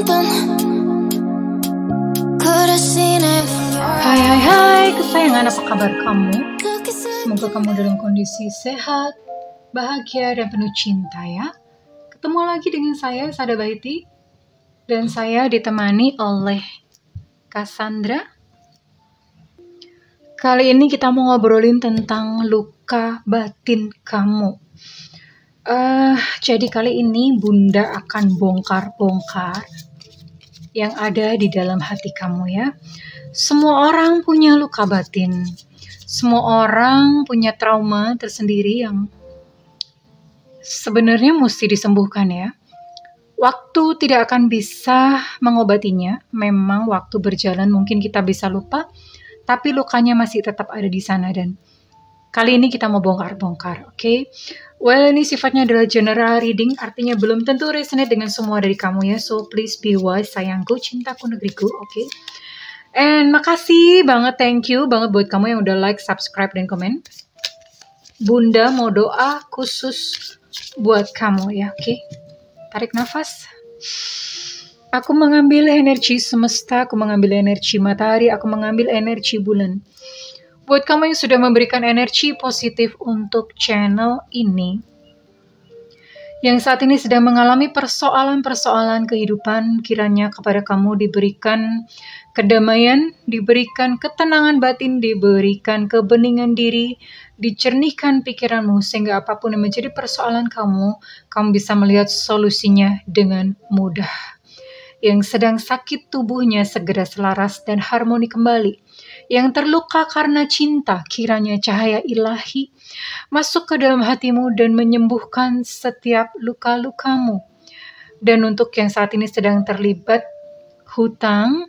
something. Could've seen it in your Hai hai hai kesayangan, apa kabar kamu? look. Semoga kamu dalam kondisi sehat, bahagia, dan penuh cinta ya. Ketemu lagi dengan saya, Sada Baiti. Dan saya ditemani oleh Cassandra. Kali ini kita mau ngobrolin tentang luka batin kamu. Jadi kali ini Bunda akan bongkar-bongkar yang ada di dalam hati kamu ya. Semua orang punya luka batin. Semua orang punya trauma tersendiri yang sebenarnya mesti disembuhkan ya. Waktu tidak akan bisa mengobatinya. Memang waktu berjalan mungkin kita bisa lupa, tapi lukanya masih tetap ada di sana. Dan kali ini kita mau bongkar-bongkar, oke? Well, ini sifatnya adalah general reading, artinya belum tentu resonate dengan semua dari kamu ya. So, please be wise, sayangku, cintaku, negeriku, oke? And makasih banget, thank you banget buat kamu yang udah like, subscribe, dan komen. Bunda mau doa khusus buat kamu ya, oke? Tarik nafas. Aku mengambil energi semesta, aku mengambil energi matahari, aku mengambil energi bulan. Buat kamu yang sudah memberikan energi positif untuk channel ini, yang saat ini sedang mengalami persoalan-persoalan kehidupan, kiranya kepada kamu diberikan kedamaian, diberikan ketenangan batin, diberikan kebeningan diri, dicernihkan pikiranmu, sehingga apapun yang menjadi persoalan kamu bisa melihat solusinya dengan mudah. Yang sedang sakit tubuhnya segera selaras dan harmoni kembali. Yang terluka karena cinta, kiranya cahaya ilahi masuk ke dalam hatimu dan menyembuhkan setiap luka-lukamu. Dan untuk yang saat ini sedang terlibat hutang,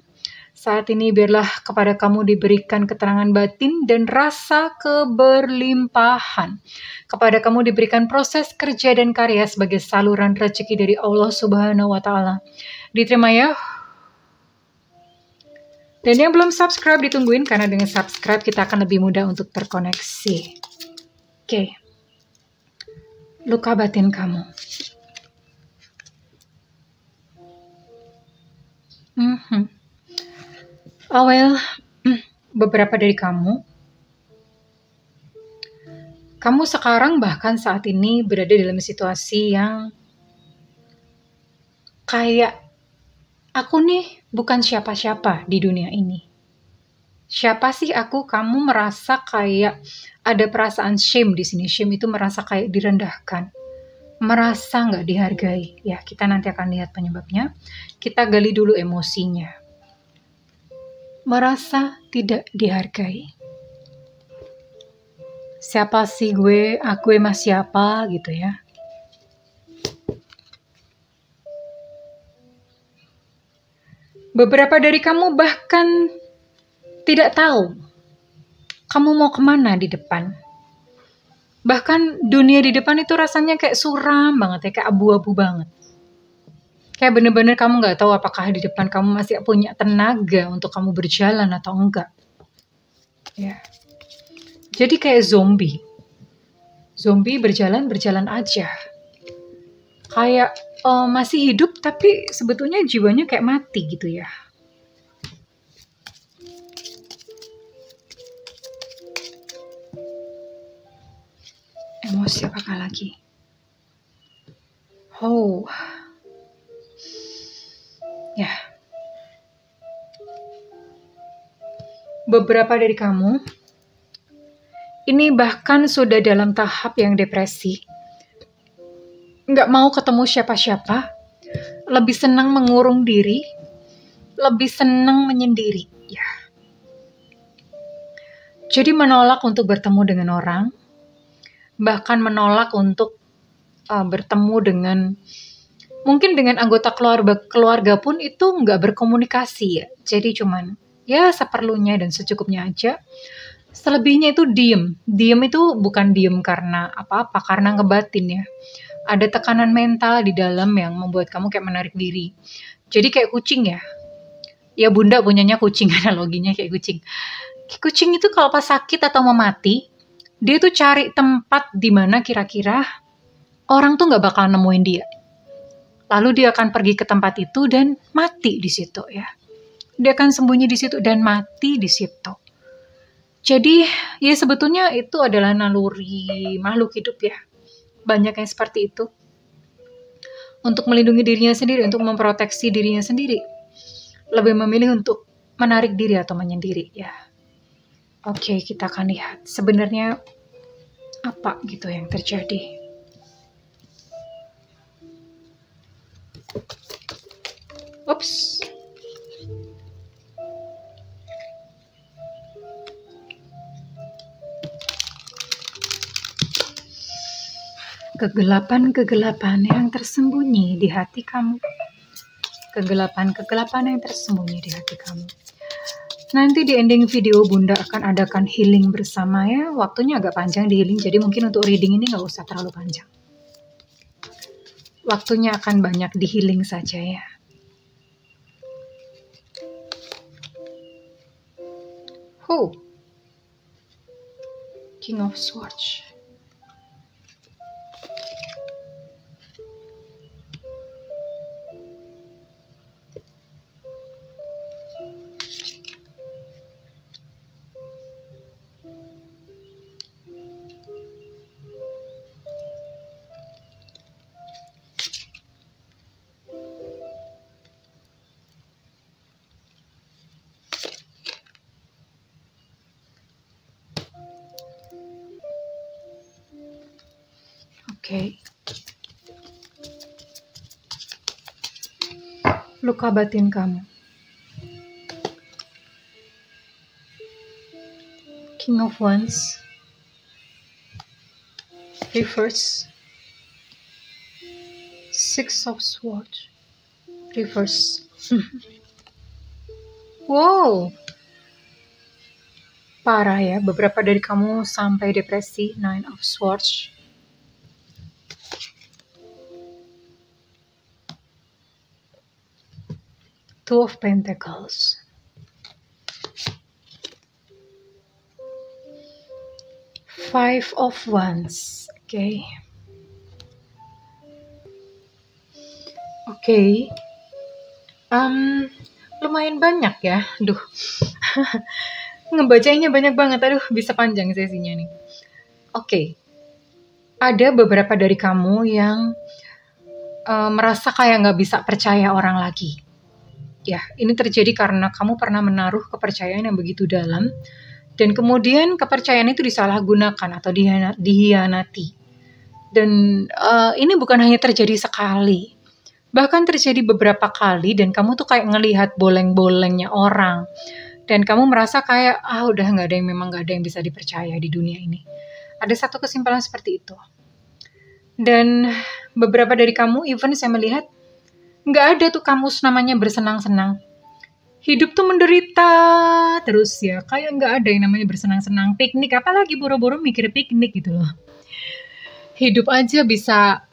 saat ini biarlah kepada kamu diberikan keterangan batin dan rasa keberlimpahan. Kepada kamu diberikan proses kerja dan karya sebagai saluran rezeki dari Allah Subhanahu wa Ta'ala. Diterima ya. Dan yang belum subscribe ditungguin, karena dengan subscribe kita akan lebih mudah untuk terkoneksi. Oke. Luka batin kamu. Oh well, beberapa dari kamu sekarang bahkan saat ini berada dalam situasi yang kayak aku nih bukan siapa-siapa di dunia ini. Siapa sih aku? Kamu merasa kayak ada perasaan shame di sini. Shame itu merasa kayak direndahkan, merasa nggak dihargai. Ya, kita nanti akan lihat penyebabnya. Kita gali dulu emosinya. Merasa tidak dihargai. Siapa sih gue? Aku emang siapa gitu ya. Beberapa dari kamu bahkan tidak tahu kamu mau kemana di depan. Bahkan dunia di depan itu rasanya kayak suram banget ya, kayak abu-abu banget. Kayak bener-bener kamu gak tahu apakah di depan kamu masih punya tenaga untuk kamu berjalan atau enggak. Ya. Jadi kayak zombie. Zombie berjalan aja. Kayak masih hidup tapi sebetulnya jiwanya kayak mati gitu ya. Emosi apakah lagi? Oh. Ya. Beberapa dari kamu ini bahkan sudah dalam tahap yang depresi. Nggak mau ketemu siapa-siapa, lebih senang mengurung diri, lebih senang menyendiri. Ya. Jadi menolak untuk bertemu dengan orang, bahkan menolak untuk bertemu dengan, mungkin dengan anggota keluarga pun itu nggak berkomunikasi ya. Jadi cuman ya seperlunya dan secukupnya aja. Selebihnya itu diem. Diem itu bukan diem karena apa-apa, karena ngebatin ya. Ada tekanan mental di dalam yang membuat kamu kayak menarik diri. Jadi kayak kucing ya. Ya Bunda punyanya kucing, analoginya kayak kucing. Kucing itu kalau pas sakit atau mau mati, dia tuh cari tempat di mana kira-kira orang tuh nggak bakal nemuin dia. Lalu dia akan pergi ke tempat itu dan mati di situ ya. Dia akan sembunyi di situ dan mati di situ. Jadi ya sebetulnya itu adalah naluri makhluk hidup ya. Banyak yang seperti itu. Untuk melindungi dirinya sendiri, untuk memproteksi dirinya sendiri. Lebih memilih untuk menarik diri atau menyendiri ya. Oke, kita akan lihat sebenarnya apa gitu yang terjadi. Ups. Kegelapan-kegelapan yang tersembunyi di hati kamu. Kegelapan-kegelapan yang tersembunyi di hati kamu. Nanti di ending video Bunda akan adakan healing bersama ya. Waktunya agak panjang di healing, jadi mungkin untuk reading ini nggak usah terlalu panjang. Waktunya akan banyak di healing saja ya. King of Swords. Oke. Luka batin kamu. King of Wands. Reverse. Six of Swords. Reverse. Wow. Parah ya, beberapa dari kamu sampai depresi. Nine of Swords. Two of Pentacles. Five of Wands. Oke. Lumayan banyak ya. Aduh. Ngebacanya banyak banget. Aduh, bisa panjang sesinya nih. Oke. Ada beberapa dari kamu yang merasa kayak nggak bisa percaya orang lagi. Ya, ini terjadi karena kamu pernah menaruh kepercayaan yang begitu dalam, dan kemudian kepercayaan itu disalahgunakan atau dihianati. Dan ini bukan hanya terjadi sekali, bahkan terjadi beberapa kali, dan kamu tuh kayak ngelihat boleng-bolengnya orang, dan kamu merasa kayak, udah memang nggak ada yang bisa dipercaya di dunia ini. Ada satu kesimpulan seperti itu. Dan beberapa dari kamu, even saya melihat, nggak ada tuh kamus namanya bersenang-senang. Hidup tuh menderita terus ya. Kayak nggak ada yang namanya bersenang-senang. Piknik, apalagi buru-buru mikir piknik gitu loh. Hidup aja bisa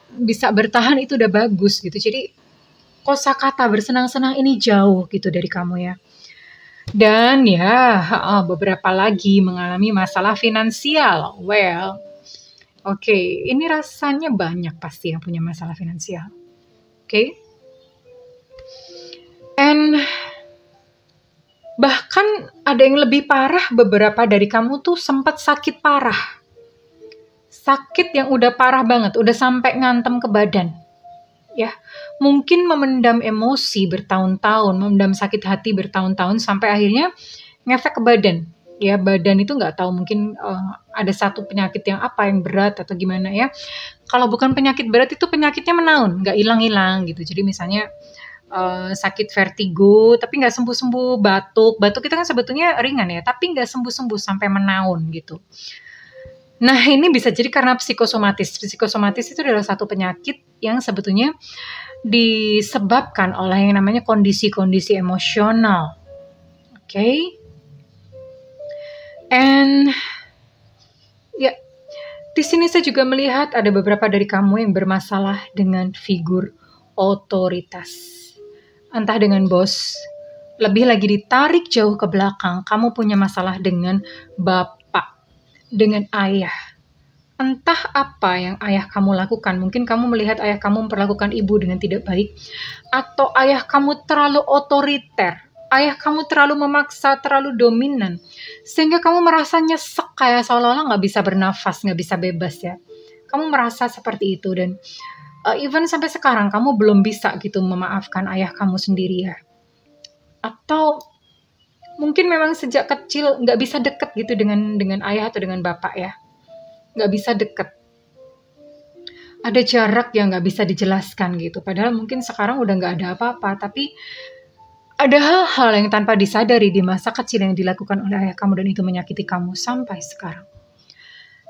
bertahan itu udah bagus gitu. Jadi kosakata bersenang-senang ini jauh gitu dari kamu ya. Dan ya beberapa lagi mengalami masalah finansial. Well, oke, ini rasanya banyak pasti yang punya masalah finansial. Oke. And bahkan ada yang lebih parah, beberapa dari kamu tuh sempat sakit parah. Sakit yang udah parah banget, udah sampai ngantem ke badan. Ya, mungkin memendam emosi bertahun-tahun, memendam sakit hati bertahun-tahun sampai akhirnya ngefek ke badan. Ya, badan itu nggak tahu, mungkin ada satu penyakit yang berat atau gimana ya. Kalau bukan penyakit berat itu penyakitnya menaun, nggak hilang-hilang gitu. Jadi misalnya sakit vertigo tapi nggak sembuh-sembuh, batuk itu kan sebetulnya ringan ya, tapi nggak sembuh-sembuh sampai menaun gitu. Nah, ini bisa jadi karena psikosomatis itu adalah satu penyakit yang sebetulnya disebabkan oleh yang namanya kondisi-kondisi emosional. Oke. And ya, di sini saya juga melihat ada beberapa dari kamu yang bermasalah dengan figur otoritas. Entah dengan bos, lebih lagi ditarik jauh ke belakang, kamu punya masalah dengan bapak, dengan ayah. entah apa yang ayah kamu lakukan. Mungkin kamu melihat ayah kamu memperlakukan ibu dengan tidak baik, atau ayah kamu terlalu otoriter, ayah kamu terlalu memaksa, terlalu dominan, sehingga kamu merasa nyesek, kayak seolah-olah nggak bisa bernafas, nggak bisa bebas ya. Kamu merasa seperti itu, dan even sampai sekarang kamu belum bisa gitu memaafkan ayah kamu sendiri ya. Atau mungkin memang sejak kecil nggak bisa deket gitu dengan ayah atau dengan bapak ya. Nggak bisa deket. Ada jarak yang nggak bisa dijelaskan gitu. Padahal mungkin sekarang udah nggak ada apa-apa, tapi ada hal-hal yang tanpa disadari di masa kecil yang dilakukan oleh ayah kamu dan itu menyakiti kamu sampai sekarang.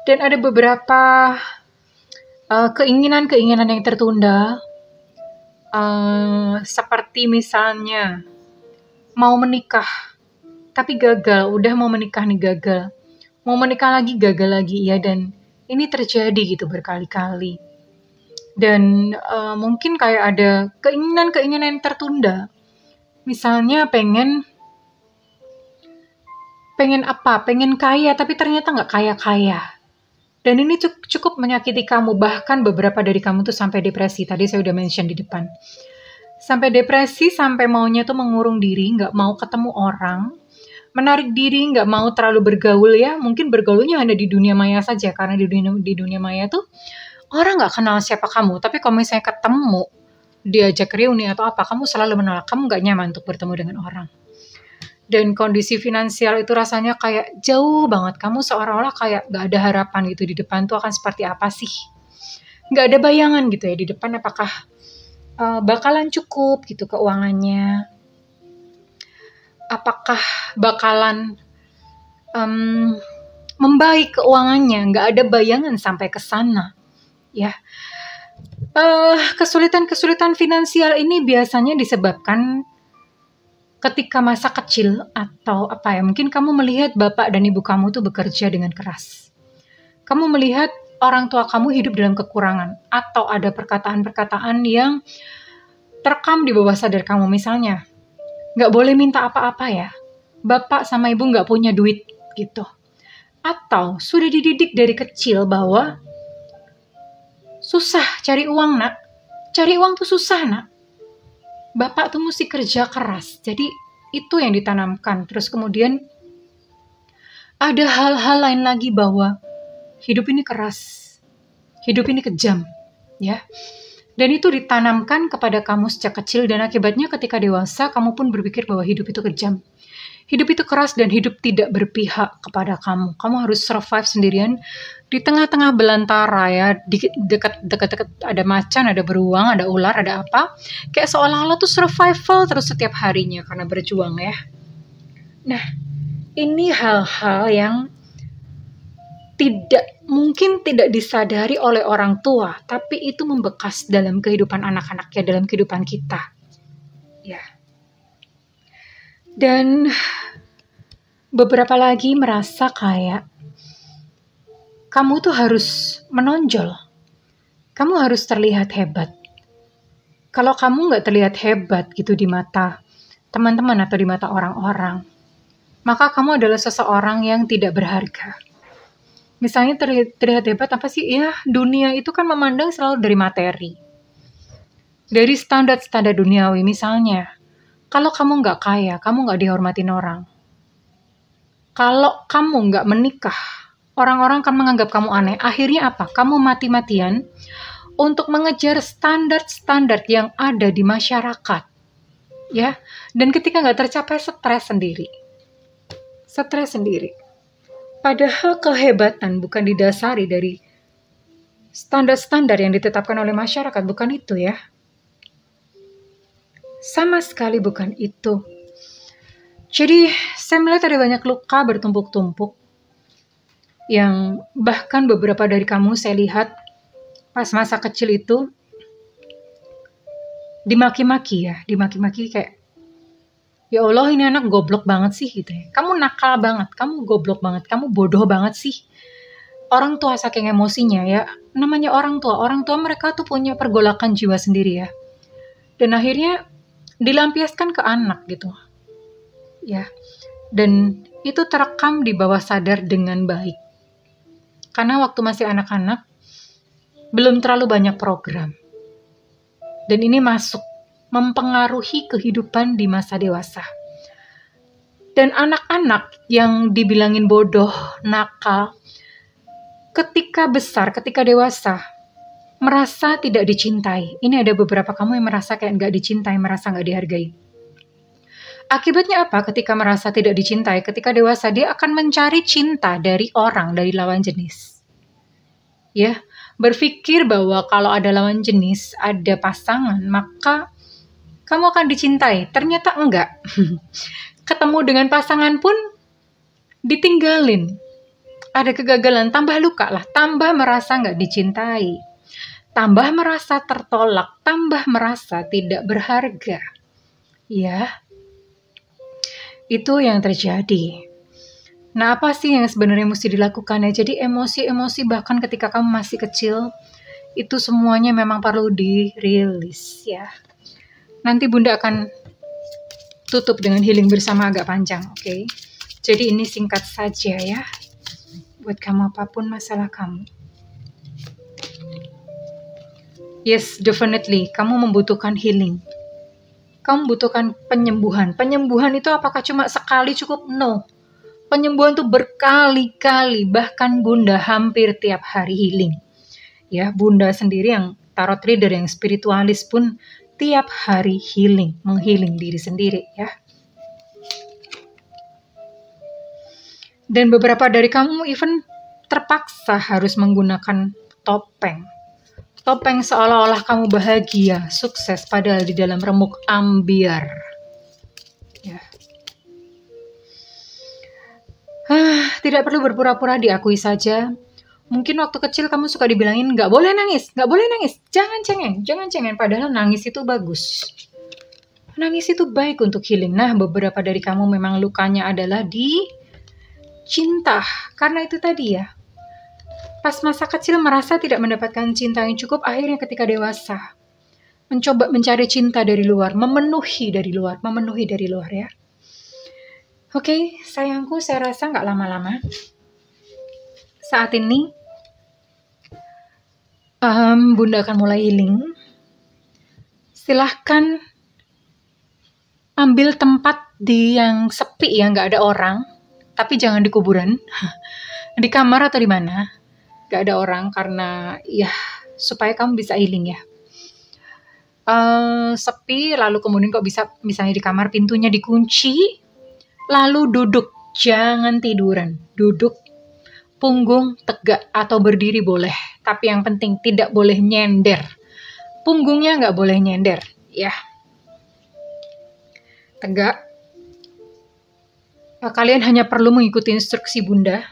Dan ada beberapa keinginan-keinginan yang tertunda, seperti misalnya mau menikah, tapi gagal. Udah mau menikah nih gagal. Mau menikah lagi, gagal lagi, ya. Dan ini terjadi gitu berkali-kali. Dan mungkin kayak ada keinginan-keinginan yang tertunda. Misalnya pengen apa? Pengen kaya, tapi ternyata nggak kaya-kaya. Dan ini cukup menyakiti kamu. Bahkan beberapa dari kamu tuh sampai depresi. Tadi saya udah mention di depan. Sampai depresi, sampai maunya tuh mengurung diri, nggak mau ketemu orang, menarik diri, nggak mau terlalu bergaul ya. Mungkin bergaulnya hanya di dunia maya saja, karena di dunia maya tuh orang nggak kenal siapa kamu. Tapi kalau misalnya ketemu, diajak reuni atau apa, kamu selalu menolak. Kamu nggak nyaman untuk bertemu dengan orang. Dan kondisi finansial itu rasanya kayak jauh banget. Kamu seolah-olah kayak nggak ada harapan gitu. Di depan tuh akan seperti apa sih? Nggak ada bayangan gitu ya. Di depan apakah bakalan cukup gitu keuangannya? Apakah bakalan membaik keuangannya? Nggak ada bayangan sampai ke sana, ya. Kesulitan-kesulitan finansial ini biasanya disebabkan ketika masa kecil atau apa ya? Mungkin kamu melihat bapak dan ibu kamu tuh bekerja dengan keras. Kamu melihat orang tua kamu hidup dalam kekurangan, atau ada perkataan-perkataan yang terekam di bawah sadar kamu, misalnya, nggak boleh minta apa-apa ya, bapak sama ibu nggak punya duit gitu. Atau sudah dididik dari kecil bahwa susah cari uang nak, cari uang tuh susah nak, bapak tuh mesti kerja keras. Jadi itu yang ditanamkan. Terus kemudian ada hal-hal lain lagi bahwa hidup ini keras, hidup ini kejam, ya. Dan itu ditanamkan kepada kamu sejak kecil, dan akibatnya ketika dewasa kamu pun berpikir bahwa hidup itu kejam. Hidup itu keras dan hidup tidak berpihak kepada kamu. Kamu harus survive sendirian di tengah-tengah belantara ya, dekat-dekat ada macan, ada beruang, ada ular, ada apa. Kayak seolah-olah tuh survival terus setiap harinya karena berjuang ya. Nah, ini hal-hal yang mungkin tidak disadari oleh orang tua, tapi itu membekas dalam kehidupan anak-anaknya, dalam kehidupan kita. Ya. Dan beberapa lagi merasa kayak kamu tuh harus menonjol. Kamu harus terlihat hebat. Kalau kamu nggak terlihat hebat gitu di mata teman-teman atau di mata orang-orang, maka kamu adalah seseorang yang tidak berharga. Misalnya terlihat hebat apa sih? Ya, dunia itu kan memandang selalu dari materi. Dari standar-standar duniawi. Misalnya, kalau kamu nggak kaya, kamu nggak dihormatin orang. Kalau kamu nggak menikah, orang-orang akan menganggap kamu aneh. Akhirnya apa? Kamu mati-matian untuk mengejar standar-standar yang ada di masyarakat. Ya, dan ketika nggak tercapai, stres sendiri. Stres sendiri. Padahal kehebatan bukan didasari dari standar-standar yang ditetapkan oleh masyarakat, bukan itu ya. Sama sekali bukan itu. Jadi saya melihat ada banyak luka bertumpuk-tumpuk yang bahkan beberapa dari kamu saya lihat pas masa kecil itu dimaki-maki ya, dimaki-maki kayak, ya Allah ini anak goblok banget sih gitu ya. Kamu nakal banget, kamu goblok banget, kamu bodoh banget sih. Orang tua saking emosinya ya, namanya orang tua mereka tuh punya pergolakan jiwa sendiri ya. Dan akhirnya dilampiaskan ke anak gitu. Ya. Dan itu terekam di bawah sadar dengan baik. Karena waktu masih anak-anak, belum terlalu banyak program. Dan ini mempengaruhi kehidupan di masa dewasa. Dan anak-anak yang dibilangin bodoh, nakal, ketika besar, ketika dewasa, merasa tidak dicintai. Ini ada beberapa kamu yang merasa kayak nggak dicintai, merasa nggak dihargai. Akibatnya apa ketika merasa tidak dicintai? Ketika dewasa, dia akan mencari cinta dari orang, dari lawan jenis. Ya, berpikir bahwa kalau ada lawan jenis, ada pasangan, maka kamu akan dicintai. Ternyata enggak. Ketemu dengan pasangan pun ditinggalin. Ada kegagalan, tambah luka lah, tambah merasa nggak dicintai. Tambah merasa tertolak, tambah merasa tidak berharga. Ya, itu yang terjadi. Nah, apa sih yang sebenarnya mesti dilakukan ya? Jadi emosi-emosi bahkan ketika kamu masih kecil, itu semuanya memang perlu dirilis ya. Nanti Bunda akan tutup dengan healing bersama agak panjang, oke? Jadi ini singkat saja ya, buat kamu apapun masalah kamu. Yes, definitely, kamu membutuhkan healing. Kamu membutuhkan penyembuhan. Penyembuhan itu apakah cuma sekali cukup? No. Penyembuhan itu berkali-kali, bahkan Bunda hampir tiap hari healing. Ya, Bunda sendiri yang tarot reader, yang spiritualis pun tiap hari healing, menghealing diri sendiri ya. Dan beberapa dari kamu even terpaksa harus menggunakan topeng. Topeng seolah-olah kamu bahagia, sukses, padahal di dalam remuk ambiar. Ya. Tidak perlu berpura-pura, diakui saja. Mungkin waktu kecil kamu suka dibilangin, nggak boleh nangis, jangan cengeng. Padahal nangis itu bagus. Nangis itu baik untuk healing. Nah, beberapa dari kamu memang lukanya adalah di cinta. Karena itu tadi ya, pas masa kecil merasa tidak mendapatkan cinta yang cukup, akhirnya ketika dewasa, mencoba mencari cinta dari luar, memenuhi dari luar ya. Oke, sayangku, saya rasa nggak lama-lama. Saat ini, Bunda akan mulai healing. Silahkan ambil tempat yang sepi ya, nggak ada orang. Tapi jangan di kuburan, di kamar atau di mana. Nggak ada orang, karena ya supaya kamu bisa healing ya. Sepi, lalu kemudian kok bisa misalnya di kamar pintunya dikunci. Lalu duduk, jangan tiduran, duduk, punggung tegak atau berdiri boleh, tapi yang penting tidak boleh nyender, punggungnya nggak boleh nyender, ya. Tegak. Kalian hanya perlu mengikuti instruksi Bunda.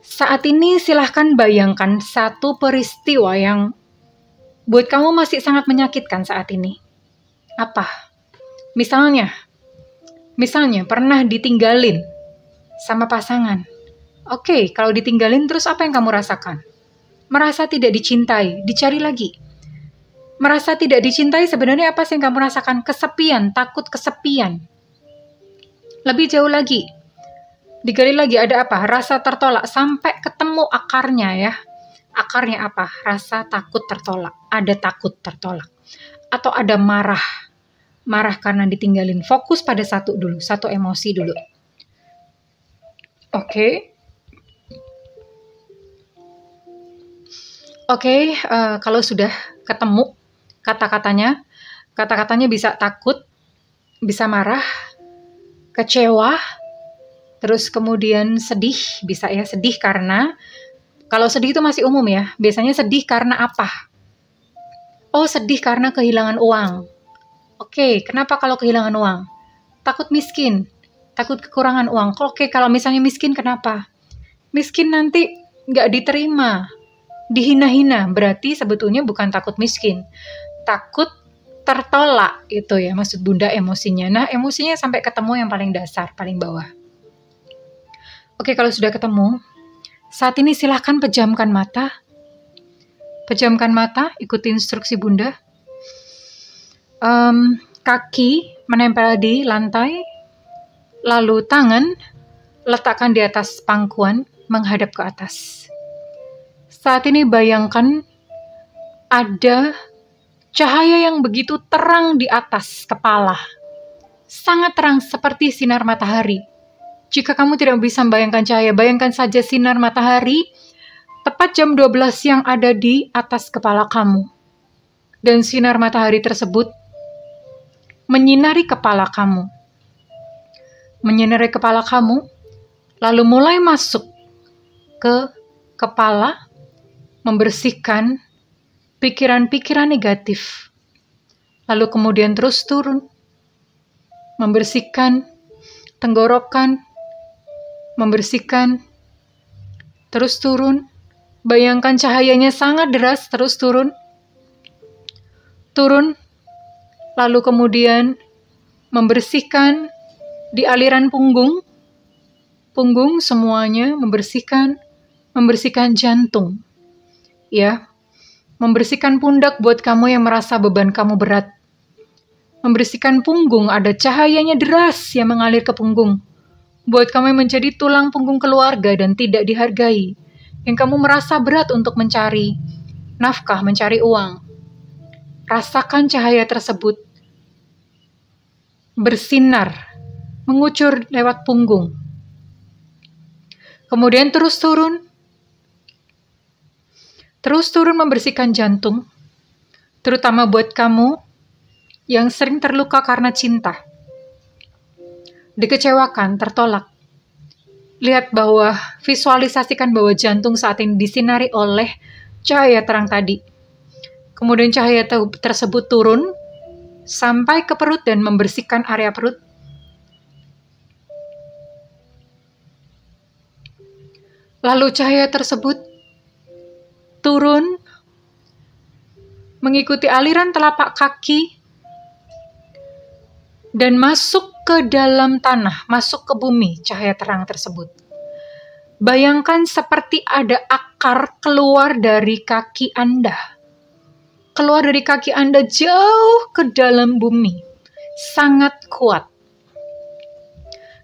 Saat ini silahkan bayangkan satu peristiwa yang buat kamu masih sangat menyakitkan saat ini. Apa? Misalnya pernah ditinggalin sama pasangan. Oke, kalau ditinggalin terus apa yang kamu rasakan? Merasa tidak dicintai, dicari lagi. Merasa tidak dicintai sebenarnya apa sih yang kamu rasakan? Kesepian, takut kesepian. Lebih jauh lagi, digali lagi ada apa? Rasa tertolak, sampai ketemu akarnya ya. Akarnya apa? Rasa takut tertolak, ada takut tertolak. Atau ada marah karena ditinggalin. Fokus pada satu emosi dulu. Oke, kalau sudah ketemu kata-katanya bisa takut, bisa marah, kecewa, terus kemudian sedih, bisa ya, sedih karena, kalau sedih itu masih umum ya, biasanya sedih karena apa? Oh, sedih karena kehilangan uang. Oke, kenapa kalau kehilangan uang? Takut miskin, takut kekurangan uang. Oke, kalau misalnya miskin kenapa? Miskin nanti nggak diterima, dihina-hina. Berarti sebetulnya bukan takut miskin, takut tertolak itu ya, maksud Bunda emosinya. Nah, emosinya sampai ketemu yang paling dasar, paling bawah. Oke, kalau sudah ketemu, saat ini silahkan pejamkan mata. Ikuti instruksi Bunda. Kaki menempel di lantai, lalu tangan letakkan di atas pangkuan menghadap ke atas. Saat ini bayangkan ada cahaya yang begitu terang di atas kepala. Sangat terang seperti sinar matahari. Jika kamu tidak bisa membayangkan cahaya, bayangkan saja sinar matahari tepat jam 12 siang ada di atas kepala kamu. Dan sinar matahari tersebut menyinari kepala kamu. Menyinari kepala kamu, lalu mulai masuk ke kepala, membersihkan pikiran-pikiran negatif. Lalu kemudian terus turun, membersihkan tenggorokan, membersihkan, terus turun. Bayangkan cahayanya sangat deras, terus turun, lalu kemudian membersihkan di aliran punggung semuanya, membersihkan jantung, ya, membersihkan pundak buat kamu yang merasa beban kamu berat, membersihkan punggung, ada cahayanya deras yang mengalir ke punggung, buat kamu yang menjadi tulang punggung keluarga dan tidak dihargai, yang kamu merasa berat untuk mencari nafkah, mencari uang. Rasakan cahaya tersebut bersinar, mengucur lewat punggung. Kemudian terus turun membersihkan jantung, terutama buat kamu yang sering terluka karena cinta, dikecewakan, tertolak. Lihat bahwa, visualisasikan bahwa jantung saat ini disinari oleh cahaya terang tadi. Kemudian cahaya tersebut turun sampai ke perut dan membersihkan area perut. Lalu cahaya tersebut turun, mengikuti aliran telapak kaki, dan masuk ke dalam tanah, masuk ke bumi, cahaya terang tersebut. Bayangkan seperti ada akar keluar dari kaki Anda. Keluar dari kaki Anda jauh ke dalam bumi. Sangat kuat.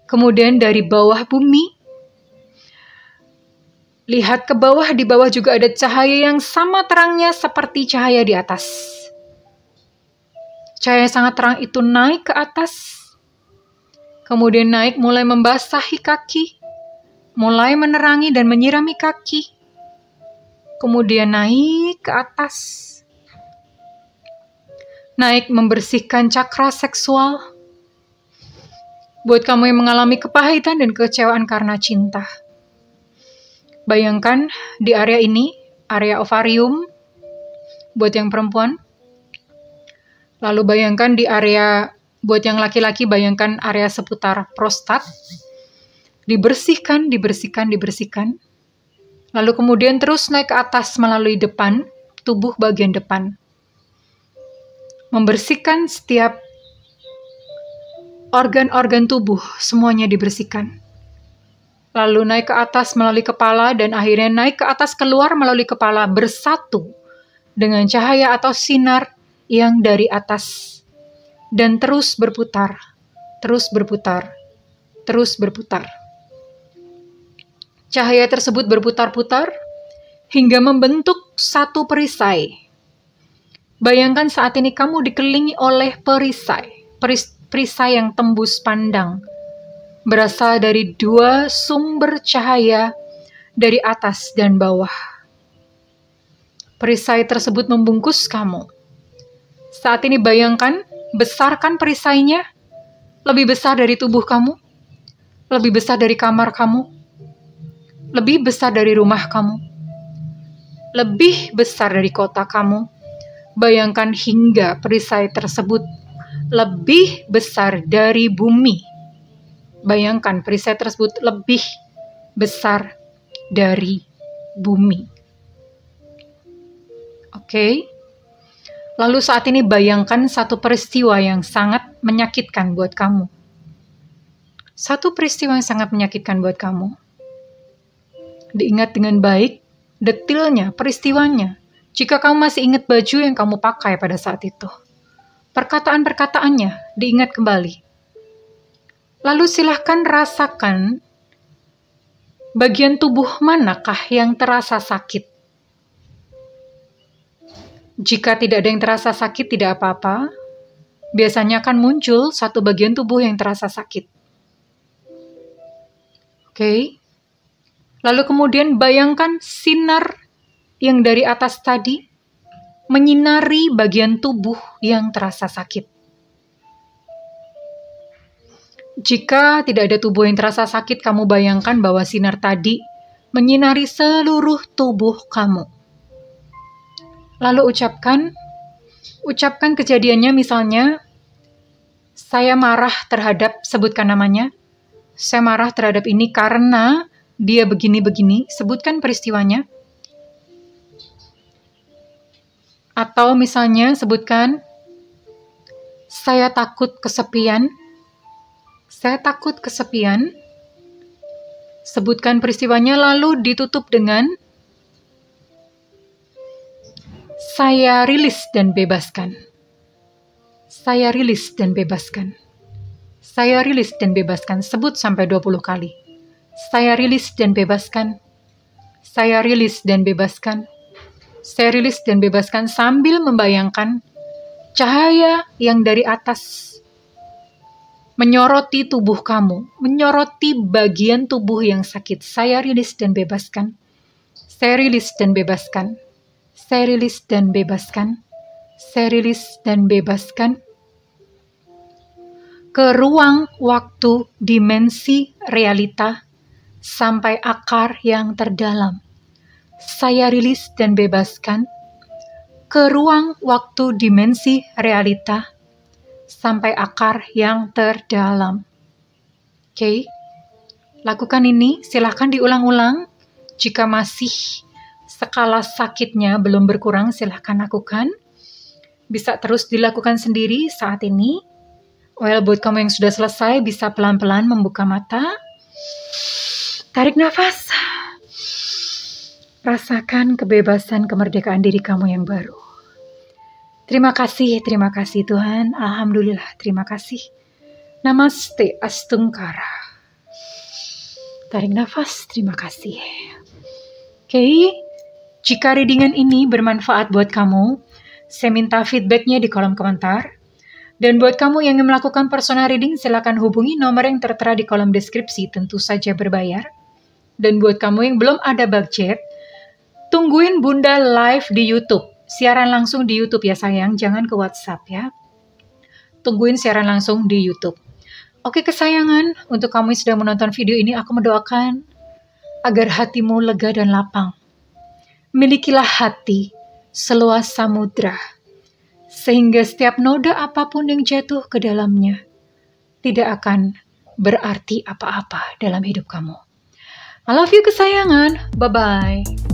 Kemudian dari bawah bumi, lihat ke bawah, di bawah juga ada cahaya yang sama terangnya seperti cahaya di atas. Cahaya sangat terang itu naik ke atas, kemudian naik mulai membasahi kaki, mulai menerangi dan menyirami kaki, kemudian naik ke atas, naik membersihkan cakra seksual, buat kamu yang mengalami kepahitan dan kekecewaan karena cinta. Bayangkan di area ini, area ovarium, buat yang perempuan. Lalu bayangkan di area, buat yang laki-laki, bayangkan area seputar prostat. Dibersihkan. Lalu kemudian terus naik ke atas melalui depan, tubuh bagian depan. Membersihkan setiap organ-organ tubuh, semuanya dibersihkan. Lalu naik ke atas melalui kepala, dan akhirnya naik ke atas keluar melalui kepala, bersatu dengan cahaya atau sinar yang dari atas. Dan terus berputar. Cahaya tersebut berputar-putar hingga membentuk satu perisai. Bayangkan saat ini kamu dikelilingi oleh perisai yang tembus pandang. Berasal dari dua sumber cahaya dari atas dan bawah. Perisai tersebut membungkus kamu. Saat ini bayangkan, besarkan perisainya, lebih besar dari tubuh kamu, lebih besar dari kamar kamu, lebih besar dari rumah kamu, lebih besar dari kota kamu. Bayangkan hingga perisai tersebut lebih besar dari bumi. Bayangkan perisai tersebut lebih besar dari bumi. Oke. Lalu saat ini bayangkan satu peristiwa yang sangat menyakitkan buat kamu. Satu peristiwa yang sangat menyakitkan buat kamu. Diingat dengan baik, detailnya, peristiwanya. Jika kamu masih ingat baju yang kamu pakai pada saat itu. Perkataan-perkataannya diingat kembali. Lalu silahkan rasakan bagian tubuh manakah yang terasa sakit. Jika tidak ada yang terasa sakit, tidak apa-apa. Biasanya akan muncul satu bagian tubuh yang terasa sakit. Oke. Lalu kemudian bayangkan sinar yang dari atas tadi menyinari bagian tubuh yang terasa sakit. Jika tidak ada tubuh yang terasa sakit, kamu bayangkan bahwa sinar tadi menyinari seluruh tubuh kamu. Lalu ucapkan kejadiannya, misalnya, saya marah terhadap, sebutkan namanya, saya marah terhadap ini karena dia begini-begini, sebutkan peristiwanya. Atau misalnya sebutkan, saya takut kesepian. Saya takut kesepian. Sebutkan peristiwanya, lalu ditutup dengan, saya rilis dan bebaskan. Saya rilis dan bebaskan. Saya rilis dan bebaskan. Sebut sampai 20 kali. Saya rilis dan bebaskan. Saya rilis dan bebaskan. Saya rilis dan bebaskan, sambil membayangkan cahaya yang dari atas menyoroti tubuh kamu, menyoroti bagian tubuh yang sakit. Saya rilis dan bebaskan. Saya rilis dan bebaskan. Saya rilis dan bebaskan. Saya rilis dan bebaskan. Ke ruang, waktu, dimensi, realita, sampai akar yang terdalam. Saya rilis dan bebaskan. Ke ruang, waktu, dimensi, realita, sampai akar yang terdalam. Oke. Lakukan ini, silahkan diulang-ulang. Jika masih skala sakitnya belum berkurang, silahkan lakukan. Bisa terus dilakukan sendiri saat ini. Well, buat kamu yang sudah selesai, bisa pelan-pelan membuka mata. Tarik nafas. Rasakan kebebasan, kemerdekaan diri kamu yang baru. Terima kasih Tuhan. Alhamdulillah, terima kasih. Namaste Astungkara. Tarik nafas, terima kasih. Oke, jika readingan ini bermanfaat buat kamu, saya minta feedbacknya di kolom komentar. Dan buat kamu yang ingin melakukan personal reading, silakan hubungi nomor yang tertera di kolom deskripsi, tentu saja berbayar. Dan buat kamu yang belum ada budget, tungguin Bunda live di YouTube. Siaran langsung di YouTube ya sayang, jangan ke WhatsApp ya. Tungguin siaran langsung di YouTube. Oke kesayangan, untuk kamu yang sedang menonton video ini, aku mendoakan agar hatimu lega dan lapang. Milikilah hati seluas samudra, sehingga setiap noda apapun yang jatuh ke dalamnya tidak akan berarti apa-apa dalam hidup kamu. I love you kesayangan, bye-bye.